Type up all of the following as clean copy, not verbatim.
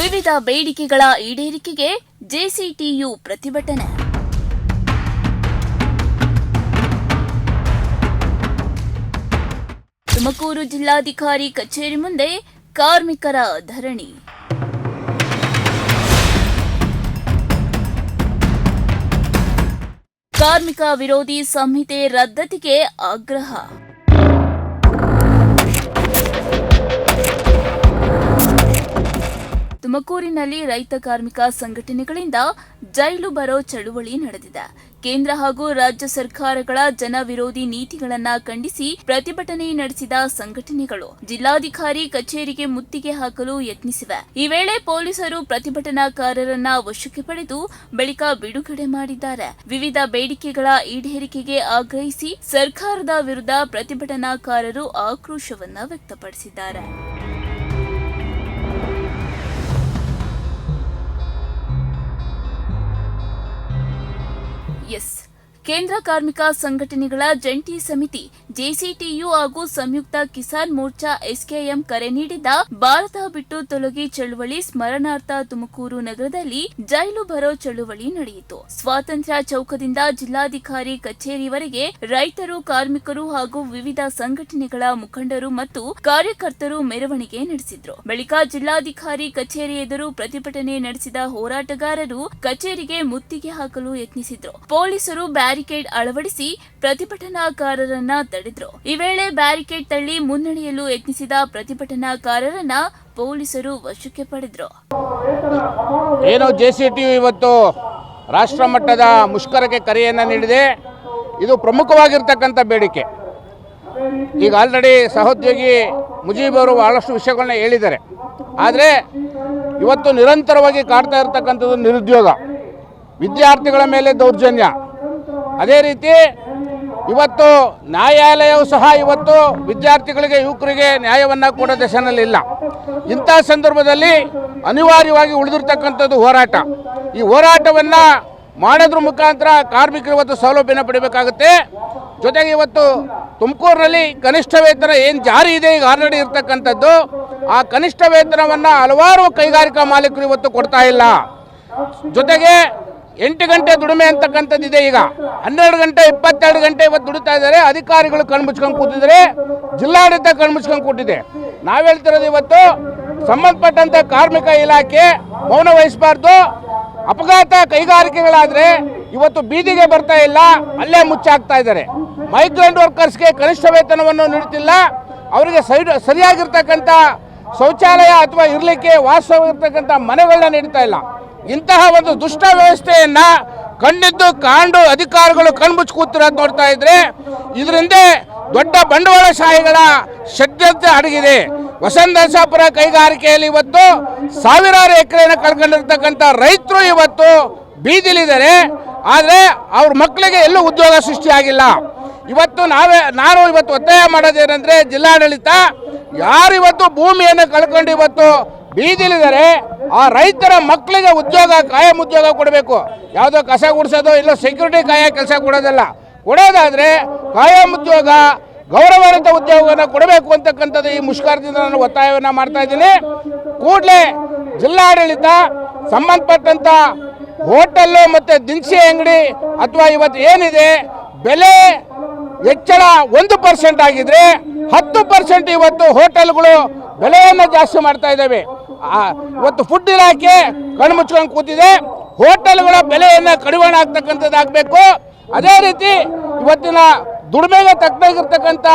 ವಿವಿಧ ಬೇಡಿಕೆಗಳ ಈಡೇರಿಕೆಗೆ ಜೆಸಿಟಿಯು ಪ್ರತಿಭಟನೆ. ತುಮಕೂರು ಜಿಲ್ಲಾಧಿಕಾರಿ ಕಚೇರಿ ಮುಂದೆ ಕಾರ್ಮಿಕರ ಧರಣಿ. ಕಾರ್ಮಿಕ ವಿರೋಧಿ ಸಂಹಿತೆ ರದ್ದತಿಗೆ ಆಗ್ರಹ. ತುಮಕೂರಿನಲ್ಲಿ ರೈತ ಕಾರ್ಮಿಕ ಸಂಘಟನೆಗಳಿಂದ ಜೈಲು ಬರೋ ಚಳುವಳಿ ನಡೆದಿದೆ. ಕೇಂದ್ರ ಹಾಗೂ ರಾಜ್ಯ ಸರ್ಕಾರಗಳ ಜನ ವಿರೋಧಿ ನೀತಿಗಳನ್ನು ಖಂಡಿಸಿ ಪ್ರತಿಭಟನೆ ನಡೆಸಿದ ಸಂಘಟನೆಗಳು ಜಿಲ್ಲಾಧಿಕಾರಿ ಕಚೇರಿಗೆ ಮುತ್ತಿಗೆ ಹಾಕಲು ಯತ್ನಿಸಿವೆ. ಈ ವೇಳೆ ಪೊಲೀಸರು ಪ್ರತಿಭಟನಾಕಾರರನ್ನ ವಶಕ್ಕೆ ಪಡೆದು ಬಳಿಕ ಬಿಡುಗಡೆ ಮಾಡಿದ್ದಾರೆ. ವಿವಿಧ ಬೇಡಿಕೆಗಳ ಈಡೇರಿಕೆಗೆ ಆಗ್ರಹಿಸಿ ಸರ್ಕಾರದ ವಿರುದ್ಧ ಪ್ರತಿಭಟನಾಕಾರರು ಆಕ್ರೋಶವನ್ನ ವ್ಯಕ್ತಪಡಿಸಿದ್ದಾರೆ. ಕೇಂದ್ರ ಕಾರ್ಮಿಕ ಸಂಘಟನೆಗಳ ಜಂಟಿ ಸಮಿತಿ ಜೆಸಿಟಿಯು ಹಾಗೂ ಸಂಯುಕ್ತ ಕಿಸಾನ್ ಮೋರ್ಚಾ ಎಸ್ಕೆಎಂ ಕರೆ ನೀಡಿದ್ದ ಭಾರತ ಬಿಟ್ಟು ತೊಲಗಿ ಚಳುವಳಿ ಸ್ಮರಣಾರ್ಥ ತುಮಕೂರು ನಗರದಲ್ಲಿ ಜೈಲು ಬರೋ ಚಳುವಳಿ ನಡೆಯಿತು. ಸ್ವಾತಂತ್ರ್ಯ ಚೌಕದಿಂದ ಜಿಲ್ಲಾಧಿಕಾರಿ ಕಚೇರಿವರೆಗೆ ರೈತರು, ಕಾರ್ಮಿಕರು ಹಾಗೂ ವಿವಿಧ ಸಂಘಟನೆಗಳ ಮುಖಂಡರು ಮತ್ತು ಕಾರ್ಯಕರ್ತರು ಮೆರವಣಿಗೆ ನಡೆಸಿದ್ರು. ಬಳಿಕ ಜಿಲ್ಲಾಧಿಕಾರಿ ಕಚೇರಿ ಎದುರು ಪ್ರತಿಭಟನೆ ನಡೆಸಿದ ಹೋರಾಟಗಾರರು ಕಚೇರಿಗೆ ಮುತ್ತಿಗೆ ಹಾಕಲು ಯತ್ನಿಸಿದ್ರು. ಪೊಲೀಸರು ಬ್ಯಾರಿಕೇಡ್ ಅಳವಡಿಸಿ ಪ್ರತಿಭಟನಾಕಾರರನ್ನ ತಡೆದ್ರು. ಈ ವೇಳೆ ಬ್ಯಾರಿಕೇಡ್ ತಳ್ಳಿ ಮುನ್ನಡೆಯಲು ಯತ್ನಿಸಿದ ಪ್ರತಿಭಟನಾಕಾರರನ್ನ ಪೊಲೀಸರು ವಶಕ್ಕೆ ಪಡೆದ್ರು. ಏನು ಜೆಸಿಟಿಯು ಇವತ್ತು ರಾಷ್ಟ್ರ ಮಟ್ಟದ ಮುಷ್ಕರಕ್ಕೆ ಕರೆಯನ್ನು ನೀಡಿದೆ. ಇದು ಪ್ರಮುಖವಾಗಿರ್ತಕ್ಕಂಥ ಬೇಡಿಕೆ. ಈಗ ಆಲ್ರೆಡಿ ಸಹೋದ್ಯೋಗಿ ಮುಜೀಬ್ ಅವರು ಬಹಳಷ್ಟು ವಿಷಯಗಳನ್ನ ಹೇಳಿದ್ದಾರೆ. ಆದರೆ ಇವತ್ತು ನಿರಂತರವಾಗಿ ಕಾಡ್ತಾ ಇರತಕ್ಕಂಥದ್ದು ನಿರುದ್ಯೋಗ, ವಿದ್ಯಾರ್ಥಿಗಳ ಮೇಲೆ ದೌರ್ಜನ್ಯ, ಅದೇ ರೀತಿ ಇವತ್ತು ನ್ಯಾಯಾಲಯವು ಸಹ ಇವತ್ತು ವಿದ್ಯಾರ್ಥಿಗಳಿಗೆ, ಯುವಕರಿಗೆ ನ್ಯಾಯವನ್ನು ಕೊಡೋ ದಶೆಯಲ್ಲಿಲ್ಲ. ಇಂಥ ಸಂದರ್ಭದಲ್ಲಿ ಅನಿವಾರ್ಯವಾಗಿ ಉಳಿದಿರ್ತಕ್ಕಂಥದ್ದು ಹೋರಾಟ. ಈ ಹೋರಾಟವನ್ನು ಮಾಡೋದ್ರ ಮುಖಾಂತರ ಕಾರ್ಮಿಕರು ಇವತ್ತು ಸೌಲಭ್ಯನ ಪಡಿಬೇಕಾಗುತ್ತೆ. ಜೊತೆಗೆ ಇವತ್ತು ತುಮಕೂರಿನಲ್ಲಿ ಕನಿಷ್ಠ ವೇತನ ಏನು ಜಾರಿ ಇದೆ ಈಗ ಆಲ್ರೆಡಿ ಇರ್ತಕ್ಕಂಥದ್ದು, ಆ ಕನಿಷ್ಠ ವೇತನವನ್ನು ಹಲವಾರು ಕೈಗಾರಿಕಾ ಮಾಲೀಕರು ಇವತ್ತು ಕೊಡ್ತಾ ಇಲ್ಲ. ಜೊತೆಗೆ 8 ಗಂಟೆ ದುಡಿಮೆ ಅಂತಕ್ಕಂಥದ್ದಿದೆ. ಈಗ 12 ಗಂಟೆ 22 ಗಂಟೆ ಇವತ್ತು ದುಡಿತಾ ಇದ್ದಾರೆ. ಅಧಿಕಾರಿಗಳು ಕಣ್ಮುಚ್ಕೊಂಡು ಕೂತಿದ್ದಾರೆ, ಜಿಲ್ಲಾಡಳಿತ ಕಣ್ಮುಚ್ಕೊಂಡು ಕೂತಿದೆ. ನಾವು ಹೇಳ್ತಿರೋದು ಇವತ್ತು ಸಂಬಂಧಪಟ್ಟಂಥ ಕಾರ್ಮಿಕ ಇಲಾಖೆ ಮೌನ ವಹಿಸಬಾರ್ದು. ಅಪಘಾತ ಕೈಗಾರಿಕೆಗಳಾದರೆ ಇವತ್ತು ಬೀದಿಗೆ ಬರ್ತಾ ಇಲ್ಲ, ಅಲ್ಲೇ ಮುಚ್ಚಾಕ್ತಾ ಇದ್ದಾರೆ. ಮೈಗ್ರೆಂಟ್ ವರ್ಕರ್ಸ್ಗೆ ಕನಿಷ್ಠ ವೇತನವನ್ನು ನೀಡುತ್ತಿಲ್ಲ, ಅವರಿಗೆ ಸರಿಯಾಗಿರ್ತಕ್ಕಂಥ ಶೌಚಾಲಯ ಅಥವಾ ಇರಲಿಕ್ಕೆ ವಾಸವಾಗಿರ್ತಕ್ಕಂಥ ಮನೆಗಳನ್ನ ನೀಡ್ತಾ ಇಲ್ಲ. ಇಂತಹ ಒಂದು ದುಷ್ಟ ವ್ಯವಸ್ಥೆಯನ್ನು ಕಂಡಿದ್ದು ಕಾಂಡು ಅಧಿಕಾರಿಗಳು ಕಣ್ಮುಚ್ಚಿ ಕೂತಿರೋದು ನೋಡ್ತಾ ಇದ್ರೆ ಇದರಿಂದ ದೊಡ್ಡ ಬಂಡವಾಳಶಾಹಿಗಳ ಷಡ್ಯಂತ್ರ ಅಡಗಿದೆ. ವಸಂತಸಾಪುರ ಕೈಗಾರಿಕೆಯಲ್ಲಿ ಇವತ್ತು ಸಾವಿರಾರು ಎಕರೆಯನ್ನು ಕಳ್ಕೊಂಡಿರ್ತಕ್ಕಂಥ ರೈತರು ಇವತ್ತು ಬೀದಿಲಿದ್ದಾರೆ. ಆದರೆ ಅವ್ರ ಮಕ್ಕಳಿಗೆ ಎಲ್ಲೂ ಉದ್ಯೋಗ ಸೃಷ್ಟಿಯಾಗಿಲ್ಲ. ಇವತ್ತು ನಾನು ಇವತ್ತು ಒತ್ತಾಯ ಮಾಡೋದೇನೆಂದರೆ, ಜಿಲ್ಲಾಡಳಿತ ಯಾರು ಇವತ್ತು ಭೂಮಿಯನ್ನು ಕಳ್ಕೊಂಡು ಇವತ್ತು ಬೀದಿಲಿದ್ದಾರೆ ಆ ರೈತರ ಮಕ್ಕಳಿಗೆ ಉದ್ಯೋಗ, ಕಾಯಂ ಉದ್ಯೋಗ ಕೊಡಬೇಕು. ಯಾವುದೋ ಕಸ ಗುಡಿಸೋದು ಇಲ್ಲ ಸೆಕ್ಯೂರಿಟಿ ಕಾಯ ಕೆಲಸ ಕೊಡೋದಲ್ಲ. ಕೊಡೋದಾದರೆ ಕಾಯಂ ಉದ್ಯೋಗ, ಗೌರವಾನ್ವಿತ ಉದ್ಯೋಗವನ್ನು ಕೊಡಬೇಕು ಅಂತಕ್ಕಂಥದ್ದು ಈ ಮುಷ್ಕರದಿಂದ ನಾನು ಒತ್ತಾಯವನ್ನು ಮಾಡ್ತಾ ಇದ್ದೀನಿ. ಕೂಡಲೇ ಜಿಲ್ಲಾಡಳಿತ ಸಂಬಂಧಪಟ್ಟಂಥ ಹೋಟೆಲ್ಲು ಮತ್ತು ದಿನಸಿ ಅಂಗಡಿ ಅಥವಾ ಇವತ್ತು ಏನಿದೆ ಬೆಲೆ ಹೆಚ್ಚಳ 1% ಆಗಿದ್ರೆ 10% ಇವತ್ತು ಹೋಟೆಲ್ಗಳು ಬೆಲೆಯನ್ನು ಜಾಸ್ತಿ ಮಾಡ್ತಾ ಇದ್ದಾವೆ. ಇವತ್ತು ಫುಡ್ ಇಲಾಖೆ ಕಣ್ಮುಚ್ಕೊಂಡು ಕೂತಿದೆ. ಹೋಟೆಲ್ಗಳ ಬೆಲೆಯನ್ನು ಕಡಿವಾಣ ಆಗ್ತಕ್ಕಂಥದ್ದಾಗಬೇಕು. ಅದೇ ರೀತಿ ಇವತ್ತಿನ ದುಡಿಮೆಗೆ ತಕ್ಕನಾಗಿರ್ತಕ್ಕಂಥ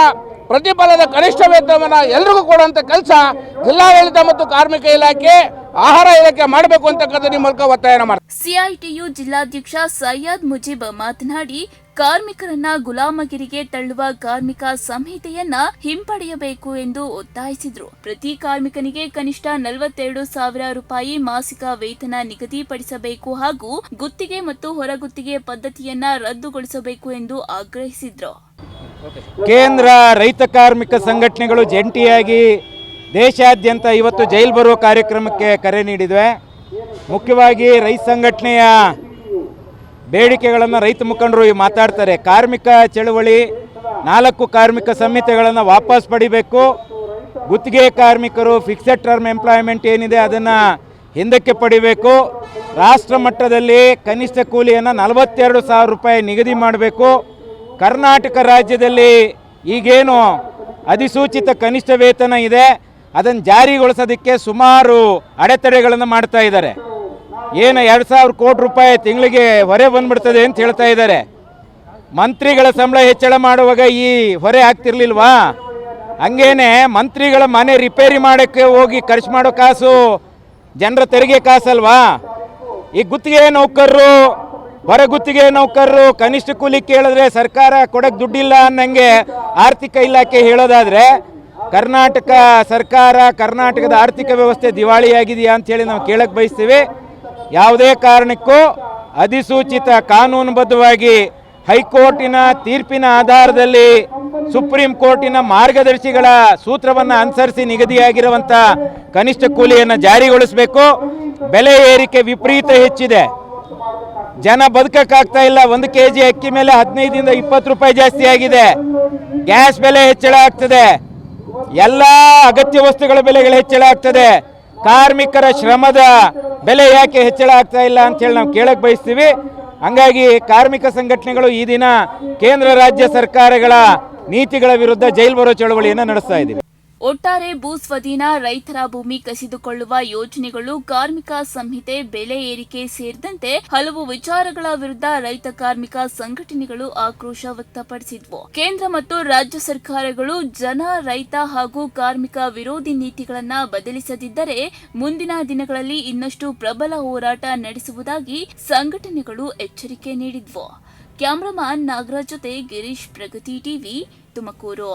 ಪ್ರತಿಫಲದ ಕನಿಷ್ಠ ವೇತನವನ್ನು ಎಲ್ರಿಗೂ ಕೊಡುವಂಥ ಕೆಲಸ ಜಿಲ್ಲಾಡಳಿತ ಮತ್ತು ಕಾರ್ಮಿಕ ಇಲಾಖೆ, ಆಹಾರ ಇಲಾಖೆ ಮಾಡಬೇಕು ಅಂತಕ್ಕಂಥ ನಿಮ್ಮ ಮೂಲಕ ಒತ್ತಾಯನ ಮಾಡ್ತಾರೆ. ಸಿಐಟಿಯು ಜಿಲ್ಲಾಧ್ಯಕ್ಷ ಸೈಯದ್ ಮುಜೀಬ್ ಮಾತನಾಡಿ, ಕಾರ್ಮಿಕರನ್ನ ಗುಲಾಮಗಿರಿಗೆ ತಳ್ಳುವ ಕಾರ್ಮಿಕ ಸಂಹಿತೆಯನ್ನ ಹಿಂಪಡೆಯಬೇಕು ಎಂದು ಒತ್ತಾಯಿಸಿದರು. ಪ್ರತಿ ಕಾರ್ಮಿಕನಿಗೆ ಕನಿಷ್ಠ 42,000 ರೂಪಾಯಿ ಮಾಸಿಕ ವೇತನ ನಿಗದಿಪಡಿಸಬೇಕು ಹಾಗೂ ಗುತ್ತಿಗೆ ಮತ್ತು ಹೊರಗುತ್ತಿಗೆ ಪದ್ಧತಿಯನ್ನ ರದ್ದುಗೊಳಿಸಬೇಕು ಎಂದು ಆಗ್ರಹಿಸಿದರು. ಕೇಂದ್ರ ರೈತ ಕಾರ್ಮಿಕ ಸಂಘಟನೆಗಳು ಜಂಟಿಯಾಗಿ ದೇಶಾದ್ಯಂತ ಇವತ್ತು ಜೈಲು ಬರುವ ಕಾರ್ಯಕ್ರಮಕ್ಕೆ ಕರೆ ನೀಡಿದ್ವೆ. ಮುಖ್ಯವಾಗಿ ರೈತ ಸಂಘಟನೆಯ ಬೇಡಿಕೆಗಳನ್ನು ರೈತ ಮುಖಂಡರು ಮಾತಾಡ್ತಾರೆ. ಕಾರ್ಮಿಕ ಚಳವಳಿ 4 ಕಾರ್ಮಿಕ ಸಂಹಿತೆಗಳನ್ನು ವಾಪಸ್ ಪಡಿಬೇಕು. ಗುತ್ತಿಗೆ ಕಾರ್ಮಿಕರು ಫಿಕ್ಸೆಡ್ ಟರ್ಮ್ ಎಂಪ್ಲಾಯ್ಮೆಂಟ್ ಏನಿದೆ ಅದನ್ನು ಹಿಂದಕ್ಕೆ ಪಡಿಬೇಕು. ರಾಷ್ಟ್ರ ಮಟ್ಟದಲ್ಲಿ ಕನಿಷ್ಠ ಕೂಲಿಯನ್ನು 42,000 ರೂಪಾಯಿ ನಿಗದಿ ಮಾಡಬೇಕು. ಕರ್ನಾಟಕ ರಾಜ್ಯದಲ್ಲಿ ಈಗೇನು ಅಧಿಸೂಚಿತ ಕನಿಷ್ಠ ವೇತನ ಇದೆ ಅದನ್ನು ಜಾರಿಗೊಳಿಸೋದಕ್ಕೆ ಸುಮಾರು ಅಡೆತಡೆಗಳನ್ನು ಮಾಡ್ತಾ ಇದ್ದಾರೆ. ಏನು 2,000 ಕೋಟಿ ರೂಪಾಯಿ ತಿಂಗಳಿಗೆ ಹೊರೆ ಬಂದ್ಬಿಡ್ತದೆ ಅಂತ ಹೇಳ್ತಾ ಇದ್ದಾರೆ. ಮಂತ್ರಿಗಳ ಸಂಬಳ ಹೆಚ್ಚಳ ಮಾಡುವಾಗ ಈ ಹೊರೆ ಆಗ್ತಿರ್ಲಿಲ್ವಾ? ಹಂಗೇನೆ ಮಂತ್ರಿಗಳ ಮನೆ ರಿಪೇರಿ ಮಾಡೋಕ್ಕೆ ಹೋಗಿ ಖರ್ಚು ಮಾಡೋ ಕಾಸು ಜನರ ತೆರಿಗೆ ಕಾಸಲ್ವಾ? ಈ ಗುತ್ತಿಗೆ ನೌಕರರು, ಹೊರ ಗುತ್ತಿಗೆ ನೌಕರರು ಕನಿಷ್ಠ ಕೂಲಿ ಕೇಳಿದ್ರೆ ಸರ್ಕಾರ ಕೊಡಕ್ಕೆ ದುಡ್ಡಿಲ್ಲ ಅನ್ನಂಗೆ ಆರ್ಥಿಕ ಇಲಾಖೆ ಹೇಳೋದಾದರೆ ಕರ್ನಾಟಕ ಸರ್ಕಾರ, ಕರ್ನಾಟಕದ ಆರ್ಥಿಕ ವ್ಯವಸ್ಥೆ ದಿವಾಳಿಯಾಗಿದೆಯಾ ಅಂಥೇಳಿ ನಾವು ಕೇಳಕ್ಕೆ ಬಯಸ್ತೀವಿ. ಯಾವುದೇ ಕಾರಣಕ್ಕೂ ಅಧಿಸೂಚಿತ ಕಾನೂನುಬದ್ಧವಾಗಿ ಹೈಕೋರ್ಟಿನ ತೀರ್ಪಿನ ಆಧಾರದಲ್ಲಿ ಸುಪ್ರೀಂ ಕೋರ್ಟಿನ ಮಾರ್ಗದರ್ಶಿಗಳ ಸೂತ್ರವನ್ನು ಅನುಸರಿಸಿ ನಿಗದಿಯಾಗಿರುವಂಥ ಕನಿಷ್ಠ ಕೂಲಿಯನ್ನು ಜಾರಿಗೊಳಿಸಬೇಕು. ಬೆಲೆ ಏರಿಕೆ ವಿಪರೀತ ಹೆಚ್ಚಿದೆ, ಜನ ಬದುಕಕ್ಕಾಗ್ತಾ ಇಲ್ಲ. 1 kg ಅಕ್ಕಿ ಮೇಲೆ 15ರಿಂದ 20 ರೂಪಾಯಿ ಜಾಸ್ತಿ ಆಗಿದೆ. ಗ್ಯಾಸ್ ಬೆಲೆ ಹೆಚ್ಚಳ ಆಗ್ತದೆ, ಎಲ್ಲ ಅಗತ್ಯ ವಸ್ತುಗಳ ಬೆಲೆಗಳು ಹೆಚ್ಚಳ ಆಗ್ತದೆ. ಕಾರ್ಮಿಕರ ಶ್ರಮದ ಬೆಲೆ ಯಾಕೆ ಹೆಚ್ಚಳ ಆಗ್ತಾ ಇಲ್ಲ ಅಂತೇಳಿ ನಾವು ಕೇಳಕ್ಕೆ ಬಯಸ್ತೀವಿ. ಹಂಗಾಗಿ ಕಾರ್ಮಿಕ ಸಂಘಟನೆಗಳು ಈ ದಿನ ಕೇಂದ್ರ ರಾಜ್ಯ ಸರ್ಕಾರಗಳ ನೀತಿಗಳ ವಿರುದ್ಧ ಜೈಲು ಬರೋ ಚಳವಳಿಯನ್ನು ನಡೆಸ್ತಾ ಇದ್ದೀವಿ. ಒಟ್ಟಾರೆ ಭೂಸ್ವಾಧೀನ, ರೈತರ ಭೂಮಿ ಕಸಿದುಕೊಳ್ಳುವ ಯೋಜನೆಗಳು, ಕಾರ್ಮಿಕ ಸಂಹಿತೆ, ಬೆಲೆ ಏರಿಕೆ ಸೇರಿದಂತೆ ಹಲವು ವಿಚಾರಗಳ ವಿರುದ್ಧ ರೈತ ಕಾರ್ಮಿಕ ಸಂಘಟನೆಗಳು ಆಕ್ರೋಶ ವ್ಯಕ್ತಪಡಿಸಿದ್ವು. ಕೇಂದ್ರ ಮತ್ತು ರಾಜ್ಯ ಸರ್ಕಾರಗಳು ಜನ, ರೈತ ಹಾಗೂ ಕಾರ್ಮಿಕ ವಿರೋಧಿ ನೀತಿಗಳನ್ನ ಬದಲಿಸದಿದ್ದರೆ ಮುಂದಿನ ದಿನಗಳಲ್ಲಿ ಇನ್ನಷ್ಟು ಪ್ರಬಲ ಹೋರಾಟ ನಡೆಸುವುದಾಗಿ ಸಂಘಟನೆಗಳು ಎಚ್ಚರಿಕೆ ನೀಡಿದ್ವು. ಕ್ಯಾಮರಾಮನ್ ನಾಗರಾಜ್ ಜೊತೆ ಗಿರೀಶ್, ಪ್ರಗತಿ ಟಿವಿ, ತುಮಕೂರು.